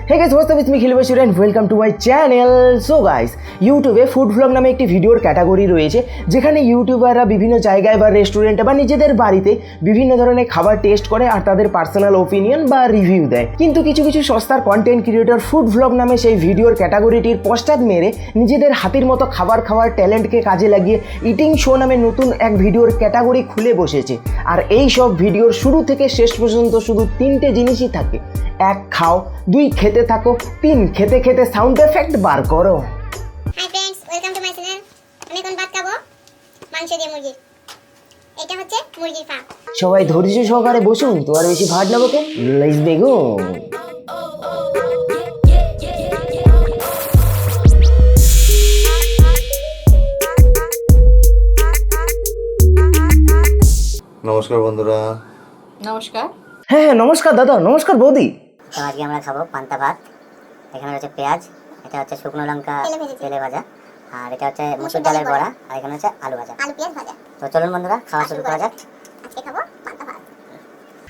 Hey guys, what's up? It's me Khil Bashir and welcome to my channel. So guys, ইউটিউবে food vlog নামে একটি ভিডিওর category রয়েছে যেখানে ইউটিউবাররা বিভিন্ন জায়গায় বা রেস্টুরেন্টে বা নিজেদের বাড়িতে বিভিন্ন ধরনের খাবার টেস্ট করে আর তাদের পার্সোনাল ওপিনিয়ন বা রিভিউ দেয়। কিন্তু কিছু কিছু সস্তার কন্টেন্ট ক্রিয়েটর ফুড ভ্লগ নামে সেই ভিডিওর ক্যাটাগরিটির পশ্চাৎ মেরে নিজেদের হাতির মতো খাবার খাওয়ার ট্যালেন্টকে কাজে লাগিয়ে ইটিং শো নামে নতুন এক ভিডিওর ক্যাটাগরি খুলে বসেছে। আর এই সব ভিডিওর শুরু থেকে শেষ পর্যন্ত শুধু তিনটে জিনিসই থাকে: এক, খাও; দুই, খেতে থাকো; তিন, খেতে খেতে সাউন্ড এফেক্ট বার করো। Hi friends, welcome to my channel. আমি এখন ভাত খাবো মাংস দিয়ে মুরগি। এটা হচ্ছে মুরগির পা। সবাই ধৈর্য সহকারে বসুন, তো আর বেশি ভাট না বকে লেটস বিগিন। নমস্কার বন্ধুরা। নমস্কার। হ্যাঁ, নমস্কার দাদা। নমস্কার বৌদি। তো আজকে আমরা খাবো পান্তা ভাত। এখানে হচ্ছে পেঁয়াজ, এটা হচ্ছে শুকনো লঙ্কা তেলে ভাজা, আর এটা হচ্ছে মসুর ডালের বড়া, আর এখানে হচ্ছে আলু ভাজা, আলু পেঁয়াজ ভাজা। তো চলুন বন্ধুরা খাওয়া শুরু করা যাক। আজকে খাবো পান্তা ভাত।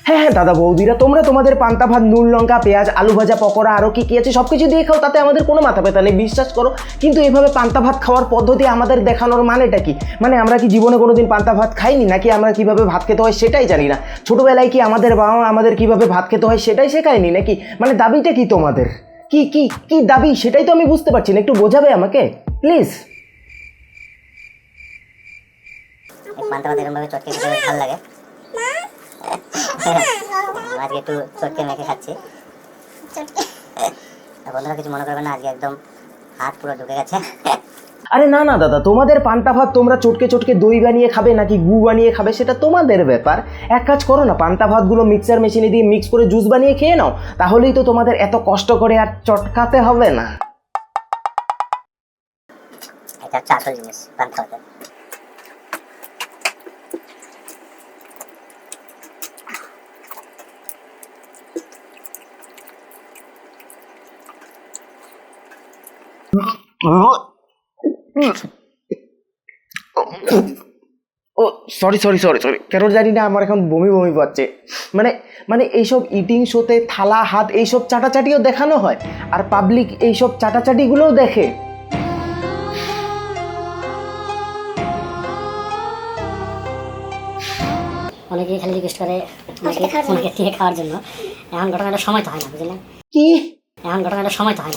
হ্যাঁ দাদা বৌদিরা, তোমরা তোমাদের পান্তা ভাত, নুন লঙ্কা, পেঁয়াজ, আলু ভাজা, পকোড়া আরও কি আছে সব কিছু দিয়ে খাও, তাতে আমাদের কোনো মাথা ব্যথা নেই, বিশ্বাস করো। কিন্তু এভাবে পান্তা ভাত খাওয়ার পদ্ধতি আমাদের দেখানোর মানেটা কি? মানে আমরা কি জীবনে কোনোদিন পান্তা ভাত খাইনি, নাকি আমরা কিভাবে ভাত খেতে হয় সেটাই জানি না? ছোটোবেলায় কি আমাদের বাবা মা আমাদের কিভাবে ভাত খেতে হয় সেটাই শেখায়নি নাকি? মানে দাবিটা কি তোমাদের? কি কি কি দাবি সেটাই তো আমি বুঝতে পারছি না, একটু বোঝাবে আমাকে প্লিজ? পান্তা ভাত এরকমভাবে চটকে খেতে বেশ ভালো লাগে। আজকে একটু চটকে মেখে খাচ্ছি। বন্ধুরা কিছু মনে করবে না, আজকে একদম হাত পুরো ঢুকে গেছে। আরে না না দাদা, তোমাদের পান্তা ভাত তোমরা চটকে চটকে দই বানিয়ে খাবে নাকি গু বানিয়ে খাবে সেটা তোমাদের ব্যাপার। এক কাজ করো না, পান্তা ভাতগুলো মিক্সার মেশিনে দিয়ে মিক্স করে জুস বানিয়ে খেয়ে নাও, তাহলেই তো তোমাদের এত কষ্ট করে আর চটকাতে হবে না। এটা হচ্ছে আসল জিনিস পান্তা ভাত। ও সরি, কেন জানি না আমার এখন বমি বমি পাচ্ছে। মানে এইসব ইটিং শোতে থালা হাত এইসব চাটাচাটিও দেখানো হয়, আর পাবলিক এইসব চাটাচাটিগুলোও দেখে। অনেকেই খালি রিকোয়েস্ট করে অনেকে দিয়ে খাওয়ার জন্য। এখন ঘটনাটা সময় তো হয় না, বুঝলেন? কি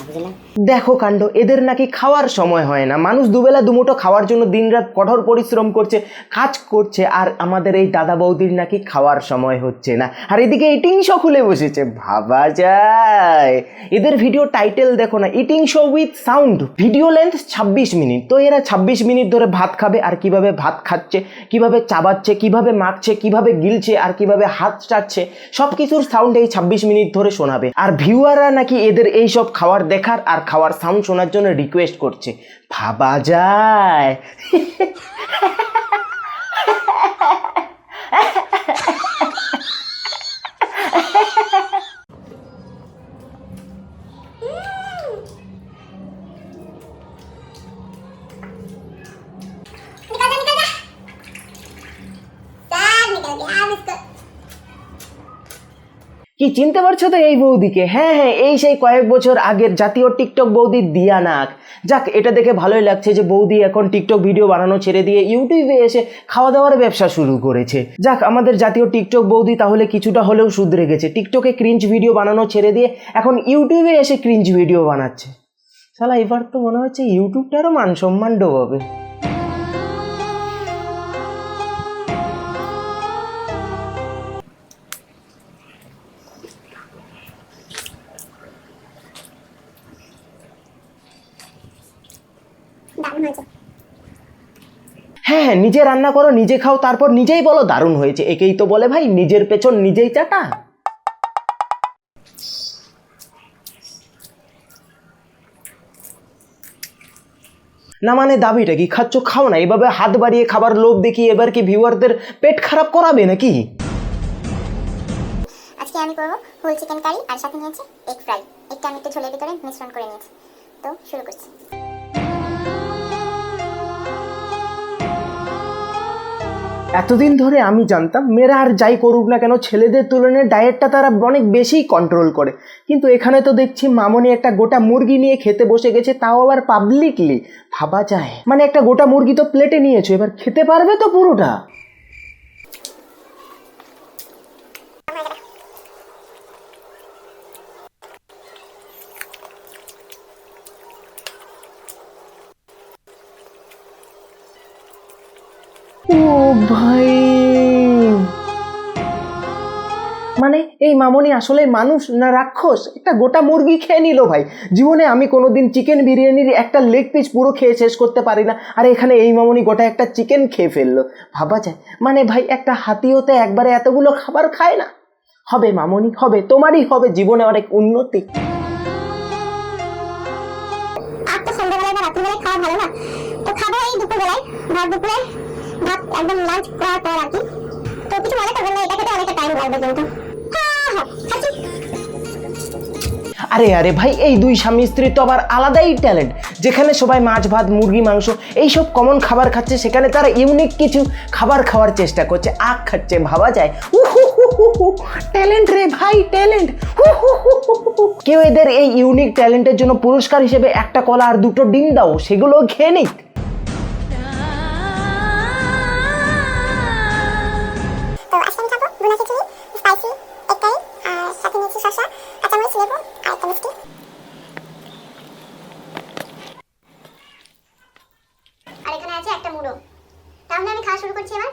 বুঝলেন? দেখো কাণ্ড, এদের নাকি খাওয়ার সময় হয় না। মানুষ দুবেলা দুমুঠো খাওয়ার জন্য দিনরাত কঠোর পরিশ্রম করছে, কাজ করছে, আর আমাদের এই দাদা বৌদির নাকি খাওয়ার সময় হচ্ছে না, আর এদিকে ইটিং শো খুলে বসেছে। ভাবা যায়? এদের ভিডিও টাইটেল দেখো না, eating show with sound, video length 26 minute. তো এরা 26 মিনিট ধরে ভাত খাবে, আর কিভাবে ভাত খাচ্ছে, কিভাবে চাবাচ্ছে, কিভাবে মাখছে, কিভাবে গিলছে, আর কিভাবে হাত চাটছে, সব কিছুর সাউন্ড এই 26 মিনিট ধরে শোনাবে। আর ভিউয়াররা নাকি এদের এই সব খাওয়ার দেখার আর খাওয়ার সাউন্ড শোনার জন্য রিকোয়েস্ট করছে। ভাবা যায়? কি চিনতে পারছো তো এই বৌদিকে? হ্যাঁ, এই সেই কয়েক বছর আগের জাতীয় টিকটক বৌদি দিয়া নাক। যাক, এটা দেখে ভালোই লাগছে যে বৌদি এখন টিকটক ভিডিও বানানো ছেড়ে দিয়ে ইউটিউবে এসে খাওয়া দাওয়ার ব্যবসা শুরু করেছে। যাক, আমাদের জাতীয় টিকটক বৌদি তাহলে কিছুটা হলেও শুধরে গেছে। টিকটকে ক্রিঞ্জ ভিডিও বানানো ছেড়ে দিয়ে এখন ইউটিউবে এসে ক্রিঞ্জ ভিডিও বানাচ্ছে। শালা এবার তো মনে হচ্ছে ইউটিউবটারও মান সম্মান ডোবাবে। দারুণ হয়েছে। হ্যাঁ, নিজে রান্না করো, নিজে খাও, তারপর নিজেই বলো দারুণ হয়েছে। একেই তো বলে ভাই নিজের পেছন নিজেই চাটা। না মানে দাবিটা কি? খাচ্ছ খাও না, এভাবে হাত বাড়িয়ে খাবার লোভ দেখিয়ে এবার কি ভিউয়ারদের পেট খারাপ করাবে নাকি? আজকে আমি করবো হোল চিকেন কারি, আর সাথে নিয়েছি এগ ফ্রাই। এটা আমি একটু ঝোলের ভিতরে মিশ্রণ করে নিয়েছি। তো শুরু করছি। এতদিন ধরে আমি জানতাম মেয়েরা আর যাই করুক না কেন ছেলেদের তুলনায় ডায়েটটা তারা অনেক বেশিই কন্ট্রোল করে, কিন্তু এখানে তো দেখছি মামনি একটা গোটা মুরগি নিয়ে খেতে বসে গেছে, তাও আবার পাবলিকলি। ভাবা যায়, মানে একটা গোটা মুরগি তো প্লেটে নিয়েছো, এবার খেতে পারবে তো পুরোটা? ও ভাই, মানে এই মামনি আসলে মানুষ না রাক্ষস? একটা গোটা মুরগি খেয়ে নিল ভাই। জীবনে আমি কোনোদিন চিকেন বিরিয়ানির একটা লেগ পিস পুরো খেয়ে শেষ করতে পারি না, আর এখানে এই মামনি গোটা একটা চিকেন খেয়ে ফেললো। ভাবা যায়, মানে ভাই একটা হাতিওতে একবারে এতগুলো খাবার খায় না। হবে মামনি, হবে, তোমারই হবে জীবনে অনেক উন্নতি। আর তো সন্ধ্যাবেলায় বা রাত্রিবেলায় খাওয়া ভালো না, তো খাবো এই দুপুরবেলায়, দুপুরে ভাত একদম লাঞ্চ করার পর আর কি। তো কিছু মনে করবেন না, এটা খেতে অনেকটা টাইম লাগবে কিন্তু। আরে আরে ভাই, এই দুই স্বামী স্ত্রী তো আবার আলাদাই ট্যালেন্ট। যেখানে সবাই মাছ ভাত মুরগি মাংস এইসব কমন খাবার খাচ্ছে, সেখানে তারা ইউনিক কিছু খাবার খাওয়ার চেষ্টা করছে, আখ খাচ্ছে। ভাবা যায়, ট্যালেন্ট রে ভাই, ট্যালেন্ট। কেউ এদের এই ইউনিক ট্যালেন্টের জন্য পুরস্কার হিসেবে একটা কলা আর দুটো ডিম দাও, সেগুলো খেয়ে নিক। তো আজকে আমি খাবো ভুনা খিচুড়ি, স্পাইসি এক কারি, আর সাথে নিয়েছি শসা, কাঁচামরিচ, লেবু আর একটা মিষ্টি। আর এখানে আছে একটা মুড়ো। তাহলে আমি খাওয়া শুরু করছি এবার।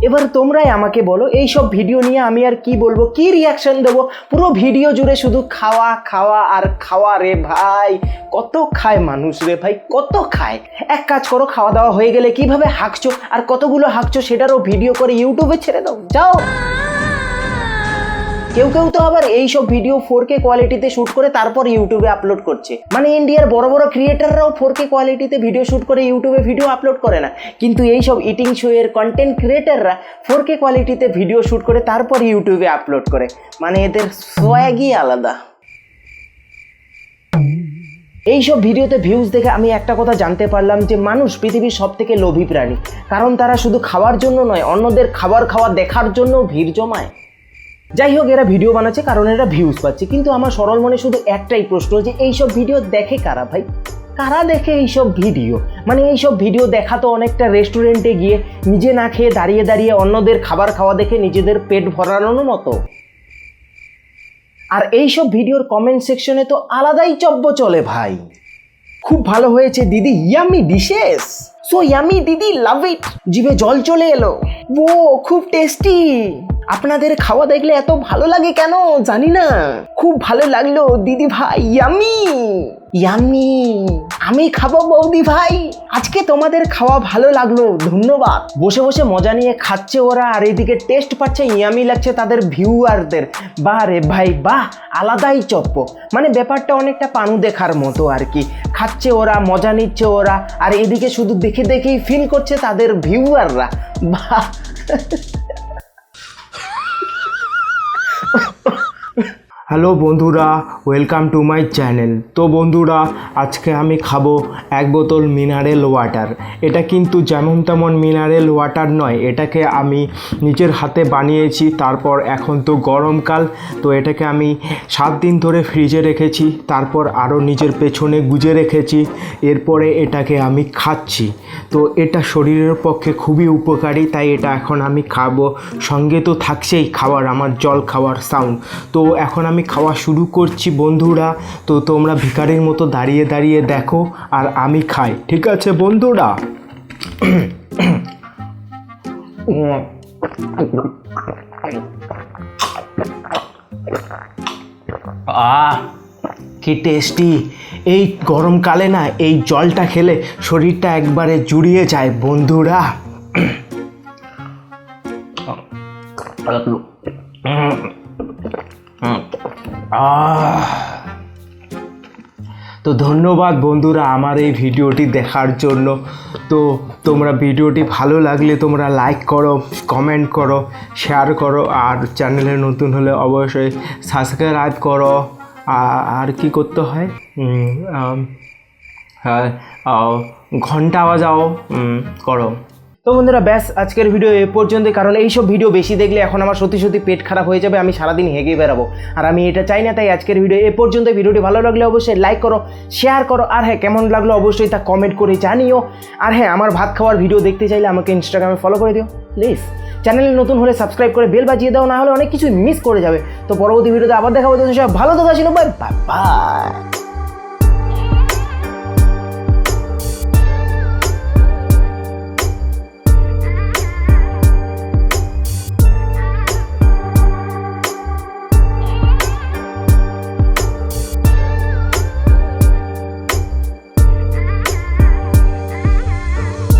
এবার তোমরাই আমাকে বলো, এই সব ভিডিও নিয়ে আমি আর কি বলবো, কি রিয়াকশন দেবো? পুরো ভিডিও জুড়ে শুধু খাওয়া খাওয়া আর খাওয়া রে ভাই। কত খায় মানুষ রে ভাই, কত খায়। এক কাজ করো, খাওয়া দাওয়া হয়ে গেলে কিভাবে হাঁকছো আর কতগুলো হাঁকছো সেটারও ভিডিও করে ইউটিউবে ছেড়ে দাও, যাও। কেউ কেউ তো আবার এইসব ভিডিও 4K কোয়ালিটিতে শ্যুট করে তারপর ইউটিউবে আপলোড করছে। মানে ইন্ডিয়ার বড় বড় ক্রিয়েটাররাও 4K কোয়ালিটিতে ভিডিও শ্যুট করে ইউটিউবে ভিডিও আপলোড করে না, কিন্তু এইসব ইটিং শো এর কন্টেন্ট ক্রিয়েটাররা 4K কোয়ালিটিতে ভিডিও শ্যুট করে তারপর ইউটিউবে আপলোড করে। মানে এদের সোয়াগই আলাদা। এইসব ভিডিওতে ভিউজ দেখে আমি একটা কথা জানতে পারলাম যে মানুষ পৃথিবীর সব থেকে লোভী প্রাণী, কারণ তারা শুধু খাওয়ার জন্য নয়, অন্যদের খাবার খাওয়া দেখার জন্য ভিড় জমায়। যাই হোক, এরা ভিডিও বানাচ্ছে কারণ এরা ভিউজ পাচ্ছে, কিন্তু আমার সরল মনে শুধু একটাই প্রশ্ন যে এইসব ভিডিও দেখে কারা ভাই? কারা দেখে এইসব ভিডিও? মানে এইসব ভিডিও দেখা তো অনেকটা রেস্টুরেন্টে গিয়ে নিজে না খেয়ে দাঁড়িয়ে দাঁড়িয়ে অন্যদের খাবার খাওয়া দেখে নিজেদের পেট ভরানোর মতো। আর এইসব ভিডিওর কমেন্ট সেকশনে তো আলাদাই চব্য চলে ভাই। খুব ভালো হয়েছে দিদি, ইয়ামি ডিশেস, সো ইয়ামি দিদি, লাভ ইট, জিভে জল চলে এলো। ও খুব টেস্টি। আপনাদের খাওয়া দেখলে এত ভালো লাগে কেন জানি না, খুব ভালো লাগলো দিদি ভাই, ইয়ামি ইয়ামি। আমি খাবো বৌদি ভাই। আজকে তোমাদের খাওয়া ভালো লাগলো, ধন্যবাদ। বসে বসে মজা নিয়ে খাচ্ছে ওরা, আর এইদিকে টেস্ট পাচ্ছে, ইয়ামি লাগছে তাদের ভিউয়ারদের। বাহ রে ভাই বাহ, আলাদাই চপ্প। মানে ব্যাপারটা অনেকটা পানু দেখার মতো আর কি। খাচ্ছে ওরা, মজা নিচ্ছে ওরা, আর এদিকে শুধু দেখে দেখেই ফিল করছে তাদের ভিউয়াররা। বাহ। হ্যালো বন্ধুরা, ওয়েলকাম টু মাই চ্যানেল। তো বন্ধুরা, আজকে আমি খাবো এক বোতল মিনারেল ওয়াটার। এটা কিন্তু যেমন তেমন মিনারেল ওয়াটার নয়, এটাকে আমি নিজের হাতে বানিয়েছি। তারপর এখন তো গরমকাল, তো এটাকে আমি 7 দিন ধরে ফ্রিজে রেখেছি, তারপর আরও নিজের পেছনে গুজে রেখেছি, এরপরে এটাকে আমি খাচ্ছি। তো এটা শরীরের পক্ষে খুবই উপকারী, তাই এটা এখন আমি খাবো। সঙ্গে তো থাকছেই খাবার, আমার জল খাওয়ার সাউন্ড। তো এখন আমি খাওয়া শুরু করছি বন্ধুরা। তো তোমরা ভিখারির মতো দাঁড়িয়ে দাঁড়িয়ে দেখো আর আমি খাই, ঠিক আছে বন্ধুরা? কি টেস্টি। এই গরমকালে না এই জলটা খেলে শরীরটা একবারে জুড়িয়ে যায় বন্ধুরা। তো ধন্যবাদ বন্ধুরা আমার এই ভিডিওটি দেখার জন্য। তো তোমরা ভিডিওটি ভালো লাগলে তোমরা লাইক করো, কমেন্ট করো, শেয়ার করো, আর চ্যানেলে নতুন হলে অবশ্যই সাবস্ক্রাইব করো। আর কি করতে হয়? হ্যাঁ ঘন্টা বাজাও করো। তো বন্ধুরা ব্যাস আজকের ভিডিও এ পর্যন্ত, কারণ এইসব ভিডিও বেশি দেখলে এখন আমার সত্যি সত্যি পেট খারাপ হয়ে যাবে, আমি সারাদিন হেগে বেরাবো, আর আমি এটা চাই না। তাই আজকের ভিডিও এ পর্যন্ত। ভিডিওটি ভালো লাগলে অবশ্যই লাইক করো, শেয়ার করো, আর হ্যাঁ কেমন লাগলো অবশ্যই তা কমেন্ট করে জানিও। আর হ্যাঁ আমার ভাত খাওয়ার ভিডিও দেখতে চাইলে আমাকে ইনস্টাগ্রামে ফলো করে দিও প্লিজ। চ্যানেলে নতুন হলে সাবস্ক্রাইব করে বেল বাজিয়ে দাও, না হলে অনেক কিছু মিস করে যাবে। তো পরবর্তী ভিডিওতে আবার দেখাবো, তো সব ভালো তো ছিল, বাই বাই।